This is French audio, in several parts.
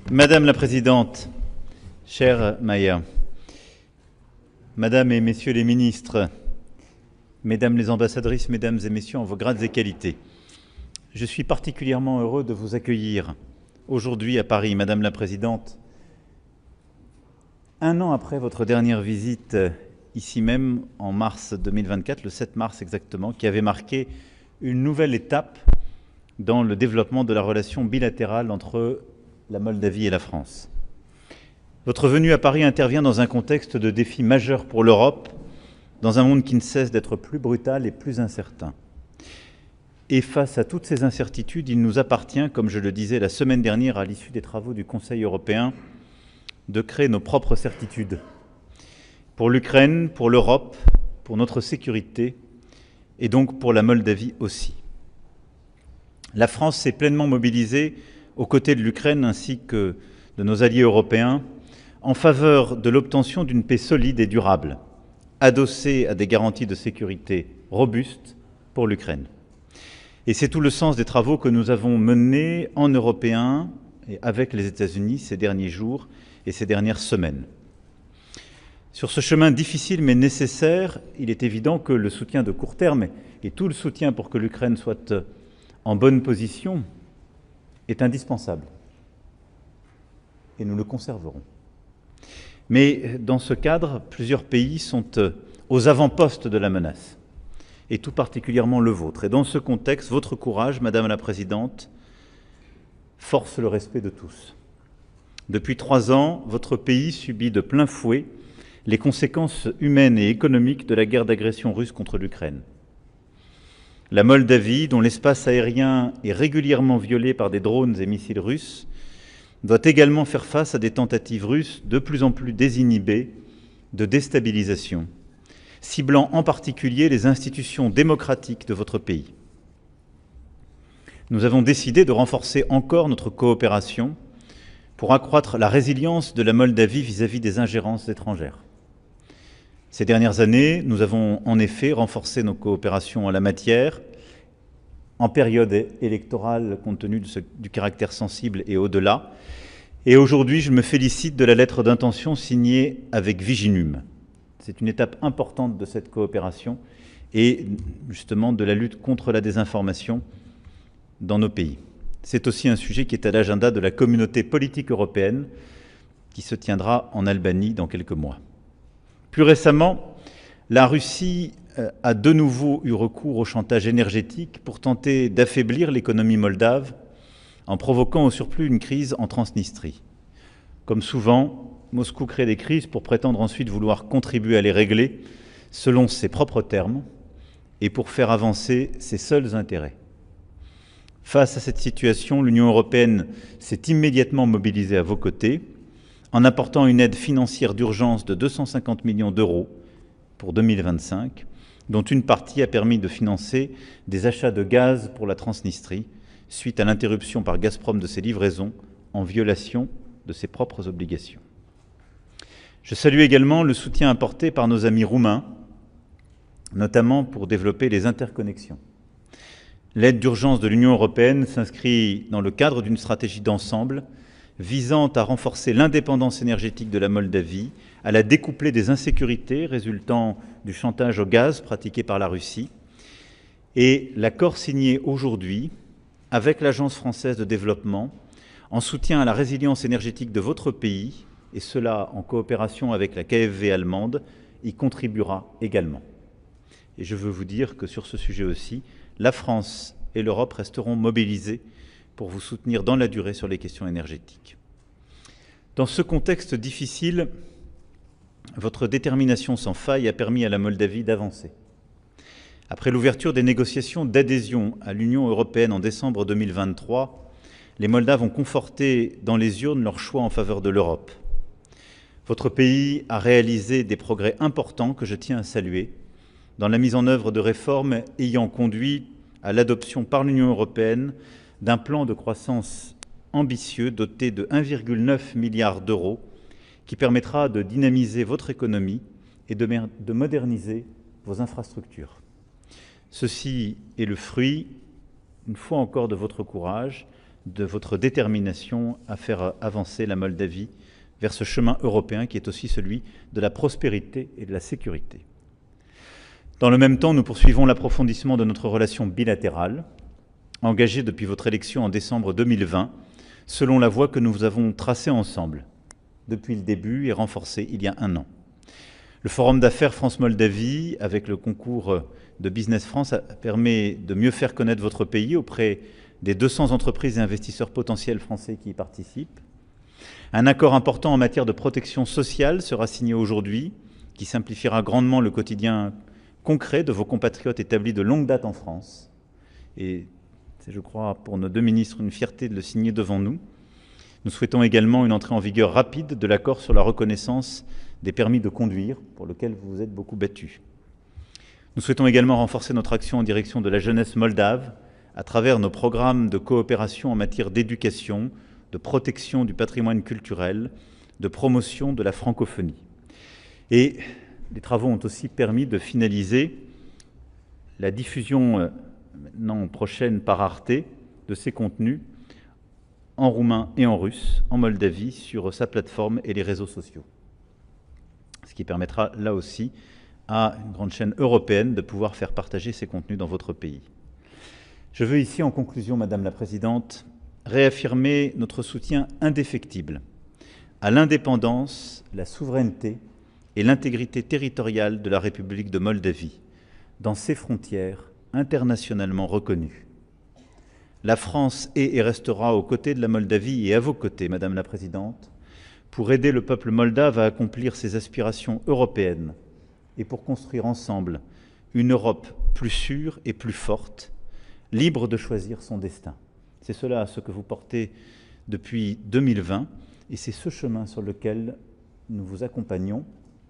Madame la Présidente, chère Maia, Madame et Messieurs les ministres, Mesdames les ambassadrices, Mesdames et Messieurs en vos grades et qualités, je suis particulièrement heureux de vous accueillir aujourd'hui à Paris, Madame la Présidente, un an après votre dernière visite ici même en mars 2024, le 7 mars exactement, qui avait marqué une nouvelle étape dans le développement de la relation bilatérale entre la Moldavie et la France. Votre venue à Paris intervient dans un contexte de défi majeur pour l'Europe, dans un monde qui ne cesse d'être plus brutal et plus incertain. Et face à toutes ces incertitudes, il nous appartient, comme je le disais la semaine dernière à l'issue des travaux du Conseil européen, de créer nos propres certitudes pour l'Ukraine, pour l'Europe, pour notre sécurité et donc pour la Moldavie aussi. La France s'est pleinement mobilisée aux côtés de l'Ukraine ainsi que de nos alliés européens en faveur de l'obtention d'une paix solide et durable, adossée à des garanties de sécurité robustes pour l'Ukraine. Et c'est tout le sens des travaux que nous avons menés en Européens et avec les États-Unis ces derniers jours et ces dernières semaines. Sur ce chemin difficile mais nécessaire, il est évident que le soutien de court terme et tout le soutien pour que l'Ukraine soit en bonne position est indispensable. Et nous le conserverons. Mais dans ce cadre, plusieurs pays sont aux avant-postes de la menace, et tout particulièrement le vôtre. Et dans ce contexte, votre courage, Madame la Présidente, force le respect de tous. Depuis 3 ans, votre pays subit de plein fouet les conséquences humaines et économiques de la guerre d'agression russe contre l'Ukraine. La Moldavie, dont l'espace aérien est régulièrement violé par des drones et missiles russes, doit également faire face à des tentatives russes de plus en plus désinhibées de déstabilisation, ciblant en particulier les institutions démocratiques de votre pays. Nous avons décidé de renforcer encore notre coopération pour accroître la résilience de la Moldavie vis-à-vis des ingérences étrangères. Ces dernières années, nous avons en effet renforcé nos coopérations en la matière, en période électorale compte tenu du caractère sensible et au-delà. Et aujourd'hui, je me félicite de la lettre d'intention signée avec Viginum. C'est une étape importante de cette coopération et justement de la lutte contre la désinformation dans nos pays. C'est aussi un sujet qui est à l'agenda de la communauté politique européenne qui se tiendra en Albanie dans quelques mois. Plus récemment, la Russie a de nouveau eu recours au chantage énergétique pour tenter d'affaiblir l'économie moldave en provoquant au surplus une crise en Transnistrie. Comme souvent, Moscou crée des crises pour prétendre ensuite vouloir contribuer à les régler selon ses propres termes et pour faire avancer ses seuls intérêts. Face à cette situation, l'Union européenne s'est immédiatement mobilisée à vos côtés en apportant une aide financière d'urgence de 250 millions d'euros pour 2025, dont une partie a permis de financer des achats de gaz pour la Transnistrie, suite à l'interruption par Gazprom de ses livraisons en violation de ses propres obligations. Je salue également le soutien apporté par nos amis roumains, notamment pour développer les interconnexions. L'aide d'urgence de l'Union européenne s'inscrit dans le cadre d'une stratégie d'ensemble visant à renforcer l'indépendance énergétique de la Moldavie, à la découpler des insécurités résultant du chantage au gaz pratiqué par la Russie. Et l'accord signé aujourd'hui avec l'Agence française de développement en soutien à la résilience énergétique de votre pays, et cela en coopération avec la KfW allemande, y contribuera également. Et je veux vous dire que sur ce sujet aussi, la France et l'Europe resteront mobilisées pour vous soutenir dans la durée sur les questions énergétiques. Dans ce contexte difficile, votre détermination sans faille a permis à la Moldavie d'avancer. Après l'ouverture des négociations d'adhésion à l'Union européenne en décembre 2023, les Moldaves ont conforté dans les urnes leur choix en faveur de l'Europe. Votre pays a réalisé des progrès importants que je tiens à saluer dans la mise en œuvre de réformes ayant conduit à l'adoption par l'Union européenne d'un plan de croissance ambitieux doté de 1,9 milliard d'euros qui permettra de dynamiser votre économie et de moderniser vos infrastructures. Ceci est le fruit, une fois encore, de votre courage, de votre détermination à faire avancer la Moldavie vers ce chemin européen qui est aussi celui de la prospérité et de la sécurité. Dans le même temps, nous poursuivons l'approfondissement de notre relation bilatérale, engagée depuis votre élection en décembre 2020, selon la voie que nous avons tracée ensemble depuis le début et renforcée il y a un an. Le forum d'affaires France-Moldavie, avec le concours de Business France, permet de mieux faire connaître votre pays auprès des 200 entreprises et investisseurs potentiels français qui y participent. Un accord important en matière de protection sociale sera signé aujourd'hui, qui simplifiera grandement le quotidien concret de vos compatriotes établis de longue date en France. Et c'est, je crois, pour nos deux ministres, une fierté de le signer devant nous. Nous souhaitons également une entrée en vigueur rapide de l'accord sur la reconnaissance des permis de conduire, pour lequel vous vous êtes beaucoup battus. Nous souhaitons également renforcer notre action en direction de la jeunesse moldave à travers nos programmes de coopération en matière d'éducation, de protection du patrimoine culturel, de promotion de la francophonie. Et les travaux ont aussi permis de finaliser la diffusion maintenant prochaine par Arte de ces contenus en roumain et en russe, en Moldavie, sur sa plateforme et les réseaux sociaux. Ce qui permettra là aussi à une grande chaîne européenne de pouvoir faire partager ces contenus dans votre pays. Je veux ici, en conclusion, Madame la Présidente, réaffirmer notre soutien indéfectible à l'indépendance, la souveraineté et l'intégrité territoriale de la République de Moldavie, dans ses frontières internationalement reconnues. La France est et restera aux côtés de la Moldavie et à vos côtés, Madame la Présidente, pour aider le peuple moldave à accomplir ses aspirations européennes et pour construire ensemble une Europe plus sûre et plus forte, libre de choisir son destin. C'est cela ce que vous portez depuis 2020 et c'est ce chemin sur lequel nous vous accompagnons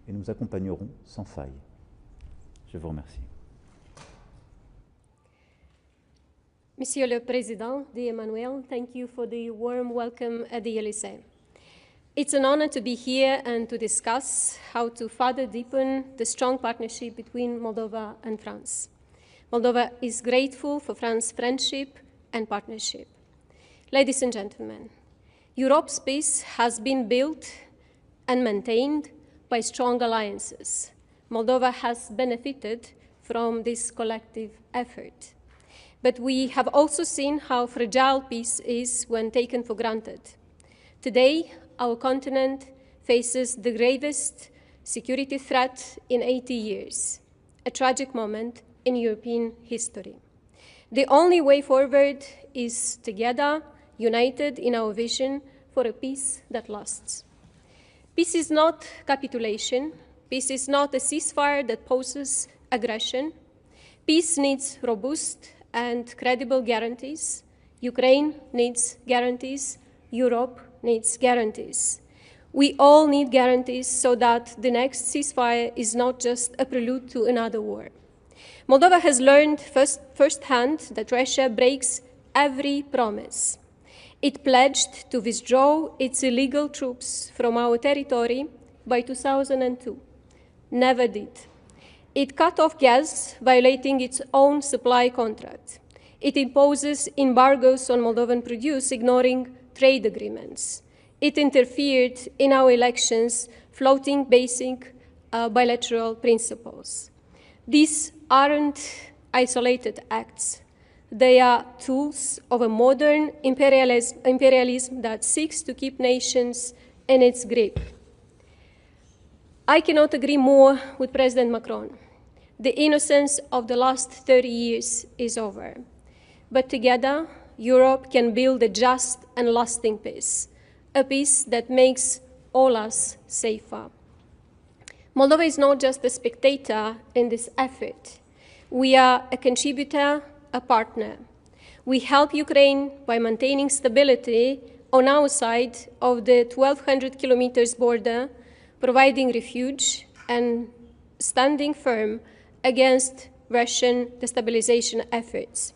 et nous accompagnerons sans faille. Je vous remercie. Monsieur le Président Emmanuel, thank you for the warm welcome at the Elysee. It's an honor to be here and to discuss how to further deepen the strong partnership between Moldova and France. Moldova is grateful for France's friendship and partnership. Ladies and gentlemen, Europe's peace has been built and maintained by strong alliances. Moldova has benefited from this collective effort. But we have also seen how fragile peace is when taken for granted. Today, our continent faces the gravest security threat in 80 years, a tragic moment in European history. The only way forward is together, united in our vision for a peace that lasts. Peace is not capitulation. Peace is not a ceasefire that poses aggression. Peace needs robust and credible guarantees. Ukraine needs guarantees. Europe needs guarantees. We all need guarantees so that the next ceasefire is not just a prelude to another war. Moldova has learned firsthand that Russia breaks every promise. It pledged to withdraw its illegal troops from our territory by 2002. Never did. It cut off gas, violating its own supply contract. It imposes embargoes on Moldovan produce, ignoring trade agreements. It interfered in our elections, flouting basic bilateral principles. These aren't isolated acts. They are tools of a modern imperialism that seeks to keep nations in its grip. I cannot agree more with President Macron. The innocence of the last 30 years is over. But together, Europe can build a just and lasting peace, a peace that makes all us safer. Moldova is not just a spectator in this effort. We are a contributor, a partner. We help Ukraine by maintaining stability on our side of the 1,200 kilometers border, providing refuge and standing firm against Russian destabilization efforts.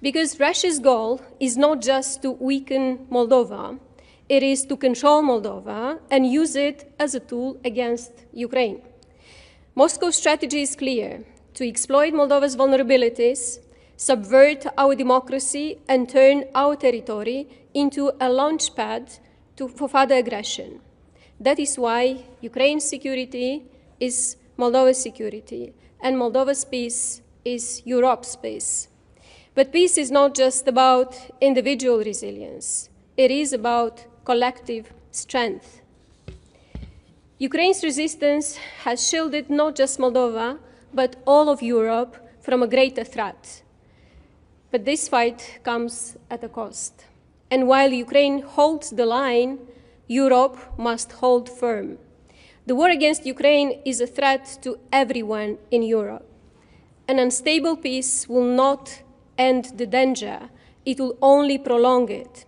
Because Russia's goal is not just to weaken Moldova, it is to control Moldova and use it as a tool against Ukraine. Moscow's strategy is clear: to exploit Moldova's vulnerabilities, subvert our democracy, and turn our territory into a launchpad for further aggression. That is why Ukraine's security is Moldova's security, and Moldova's peace is Europe's peace. But peace is not just about individual resilience. It is about collective strength. Ukraine's resistance has shielded not just Moldova, but all of Europe from a greater threat. But this fight comes at a cost. And while Ukraine holds the line, Europe must hold firm. The war against Ukraine is a threat to everyone in Europe. An unstable peace will not end the danger. It will only prolong it.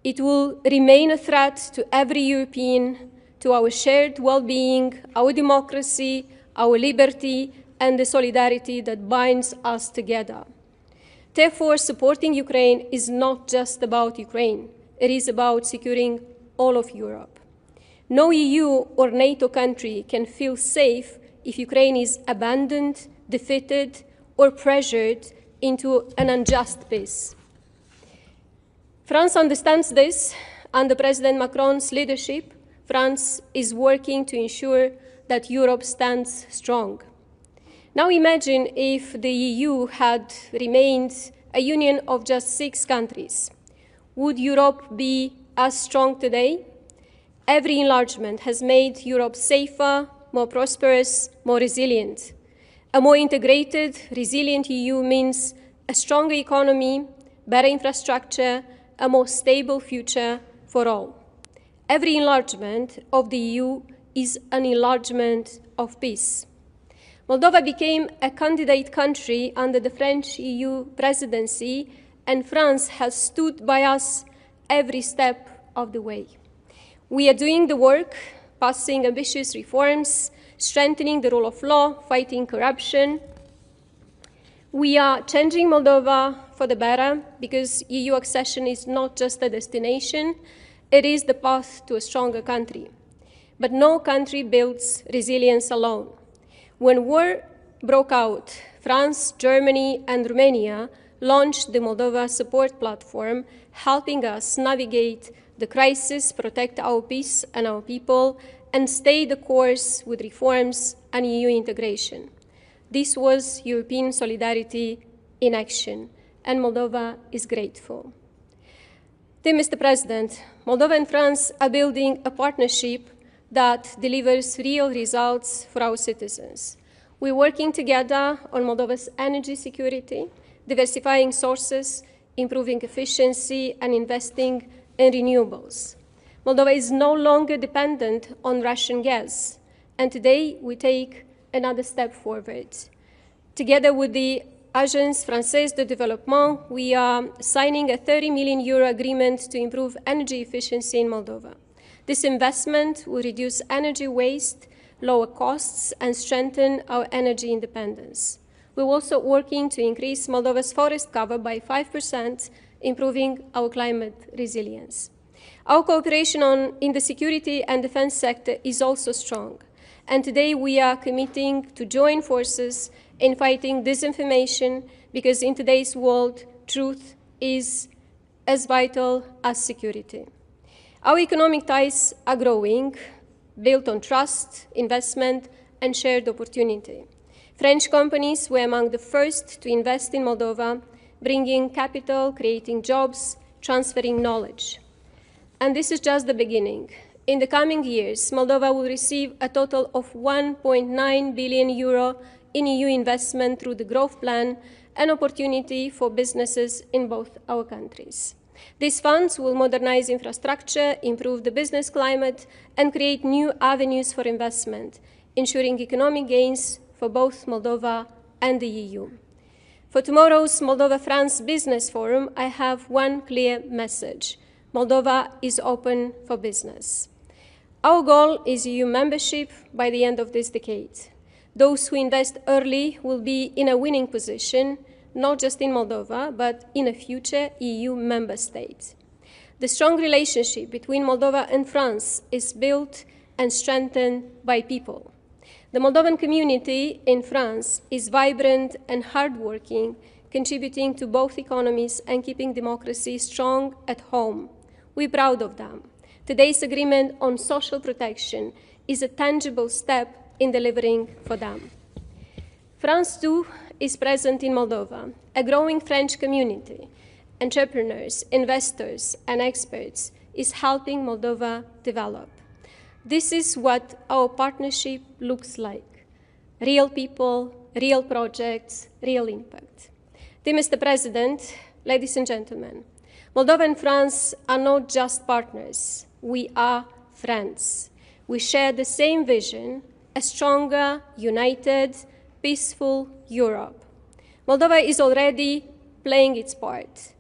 It will remain a threat to every European, to our shared well-being, our democracy, our liberty, and the solidarity that binds us together. Therefore, supporting Ukraine is not just about Ukraine. It is about securing all of Europe. No EU or NATO country can feel safe if Ukraine is abandoned, defeated, or pressured into an unjust peace. France understands this. Under President Macron's leadership, France is working to ensure that Europe stands strong. Now imagine if the EU had remained a union of just 6 countries. Would Europe be as strong today? Every enlargement has made Europe safer, more prosperous, more resilient. A more integrated, resilient EU means a stronger economy, better infrastructure, a more stable future for all. Every enlargement of the EU is an enlargement of peace. Moldova became a candidate country under the French EU presidency, and France has stood by us every step of the way. We are doing the work, passing ambitious reforms, strengthening the rule of law, fighting corruption. We are changing Moldova for the better, because EU accession is not just a destination, it is the path to a stronger country. But no country builds resilience alone. When war broke out, France, Germany, and Romania launched the Moldova Support Platform, helping us navigate the crisis, protect our peace and our people, and stay the course with reforms and EU integration. This was European solidarity in action, and Moldova is grateful. Dear Mr. President, Moldova and France are building a partnership that delivers real results for our citizens. We're working together on Moldova's energy security, diversifying sources, improving efficiency, and investing in renewables. Moldova is no longer dependent on Russian gas, and today we take another step forward. Together with the Agence Française de Développement, we are signing a €30 million agreement to improve energy efficiency in Moldova. This investment will reduce energy waste, lower costs, and strengthen our energy independence. We're also working to increase Moldova's forest cover by 5%, improving our climate resilience. Our cooperation in the security and defense sector is also strong, and today we are committing to join forces in fighting disinformation, because in today's world, truth is as vital as security. Our economic ties are growing, built on trust, investment, and shared opportunity. French companies were among the first to invest in Moldova, bringing capital, creating jobs, transferring knowledge. And this is just the beginning. In the coming years, Moldova will receive a total of €1.9 billion in EU investment through the growth plan, an opportunity for businesses in both our countries. These funds will modernize infrastructure, improve the business climate, and create new avenues for investment, ensuring economic gains for both Moldova and the EU. For tomorrow's Moldova-France Business Forum, I have one clear message. Moldova is open for business. Our goal is EU membership by the end of this decade. Those who invest early will be in a winning position, not just in Moldova, but in a future EU member state. The strong relationship between Moldova and France is built and strengthened by people. The Moldovan community in France is vibrant and hardworking, contributing to both economies and keeping democracy strong at home. We're proud of them. Today's agreement on social protection is a tangible step in delivering for them. France too is present in Moldova, a growing French community. Entrepreneurs, investors, and experts is helping Moldova develop. This is what our partnership looks like. Real people, real projects, real impact. Dear Mr. President, ladies and gentlemen, Moldova and France are not just partners, we are friends. We share the same vision, a stronger, united, peaceful Europe. Moldova is already playing its part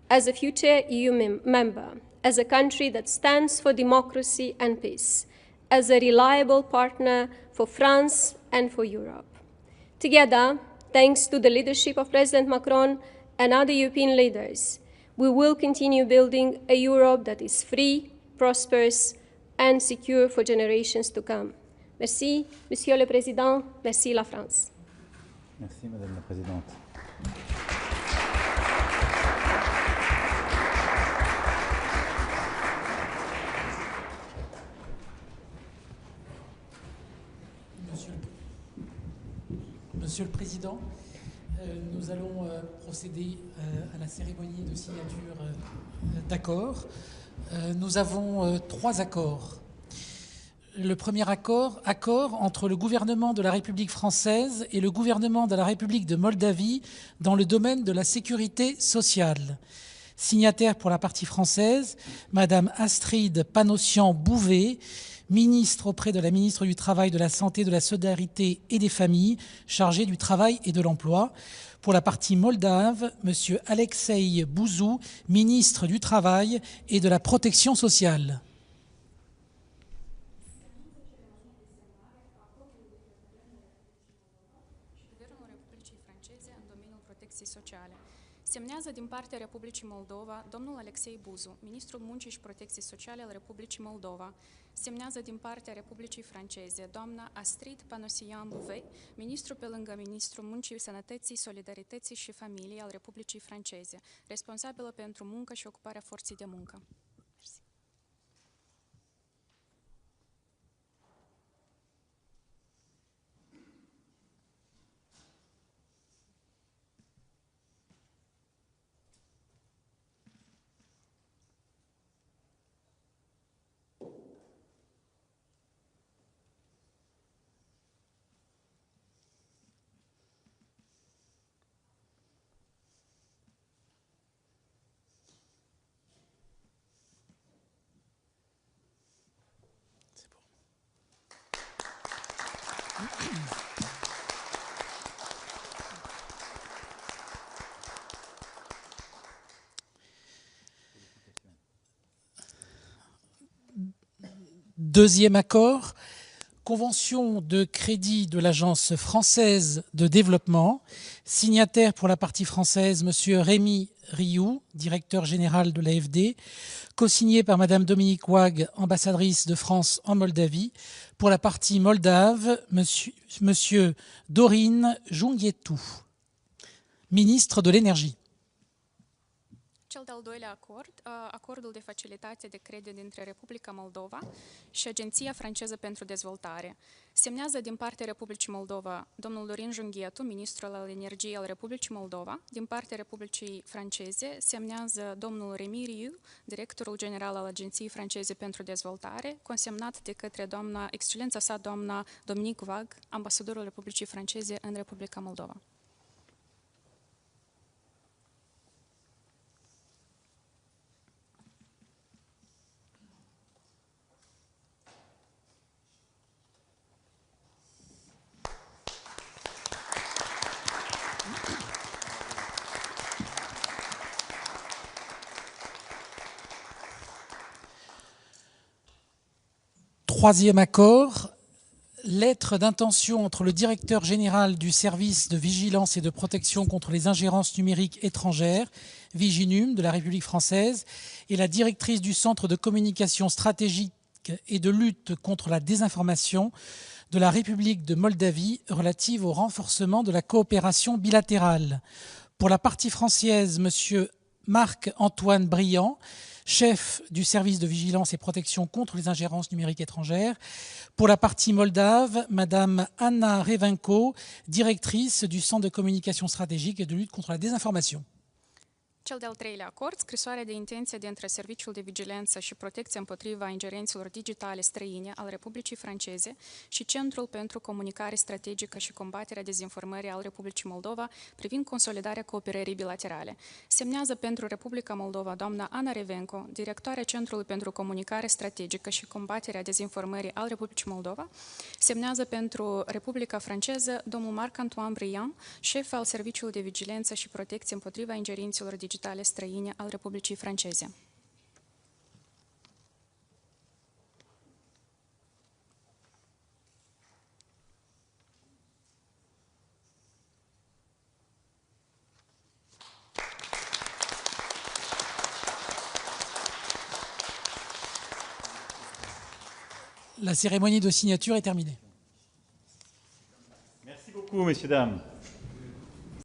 as a future EU member, as a country that stands for democracy and peace, as a reliable partner for France and for Europe. Together, thanks to the leadership of President Macron and other European leaders, we will continue building a Europe that is free, prosperous, and secure for generations to come. Merci, Monsieur le Président. Merci, la France. Merci, Madame la Présidente. Monsieur le Président, nous allons procéder à la cérémonie de signature d'accords. Nous avons 3 accords. Le premier accord entre le gouvernement de la République française et le gouvernement de la République de Moldavie dans le domaine de la sécurité sociale. Signataire pour la partie française, Madame Astrid Panossian-Bouvet, ministre auprès de la ministre du Travail, de la Santé, de la Solidarité et des Familles, chargée du Travail et de l'Emploi. Pour la partie moldave, Monsieur Alexei Bouzou, ministre du Travail et de la Protection sociale. Semnează din partea Republicii Moldova domnul Alexei Buzu, ministrul Muncii și Protecției Sociale al Republicii Moldova. Semnează din partea Republicii Franceze doamna Astrid Panossian-Bouvet, ministru pe lângă ministrul Muncii, Sănătății, Solidarității și Familiei al Republicii Franceze, responsabilă pentru muncă și ocuparea forței de muncă. Deuxième accord, convention de crédit de l'Agence française de développement, signataire pour la partie française, Monsieur Rémi Rioux, directeur général de l'AFD, co-signé par Madame Dominique Wag, ambassadrice de France en Moldavie, pour la partie moldave, Monsieur Dorin Junghietu, ministre de l'Énergie. Cel de-al doilea acord, acordul de facilitate de credit dintre Republica Moldova și Agenția franceză pentru dezvoltare. Semnează din partea Republicii Moldova domnul Dorin Junghietu, ministrul al energiei al Republicii Moldova. Din partea Republicii franceze semnează domnul Rémi Rioux, directorul general al Agenției franceze pentru dezvoltare, consemnat de către doamna, excelența sa doamna Dominique Wag, ambasadorul Republicii franceze în Republica Moldova. Troisième accord, lettre d'intention entre le directeur général du service de vigilance et de protection contre les ingérences numériques étrangères, Viginum, de la République française, et la directrice du Centre de communication stratégique et de lutte contre la désinformation de la République de Moldavie relative au renforcement de la coopération bilatérale. Pour la partie française, M. Marc-Antoine Briand, chef du service de vigilance et protection contre les ingérences numériques étrangères. Pour la partie moldave, Mme Anna Revenko, directrice du Centre de communication stratégique et de lutte contre la désinformation. Cel de-al treilea acord, scrisoarea de intenție dintre Serviciul de Vigilență și Protecție împotriva ingerențelor digitale străine al Republicii Franceze și Centrul pentru Comunicare Strategică și Combaterea Dezinformării al Republicii Moldova privind consolidarea cooperării bilaterale. Semnează pentru Republica Moldova doamna Ana Revenko, directoarea Centrului pentru Comunicare Strategică și Combaterea Dezinformării al Republicii Moldova. Semnează pentru Republica Franceză domnul Marc-Antoine Briand, șef al Serviciului de Vigilență și Protecție împotriva ingerențelor digitale străine al Republicii Franceze. La cérémonie de signature est terminée. Merci beaucoup, messieurs, dames.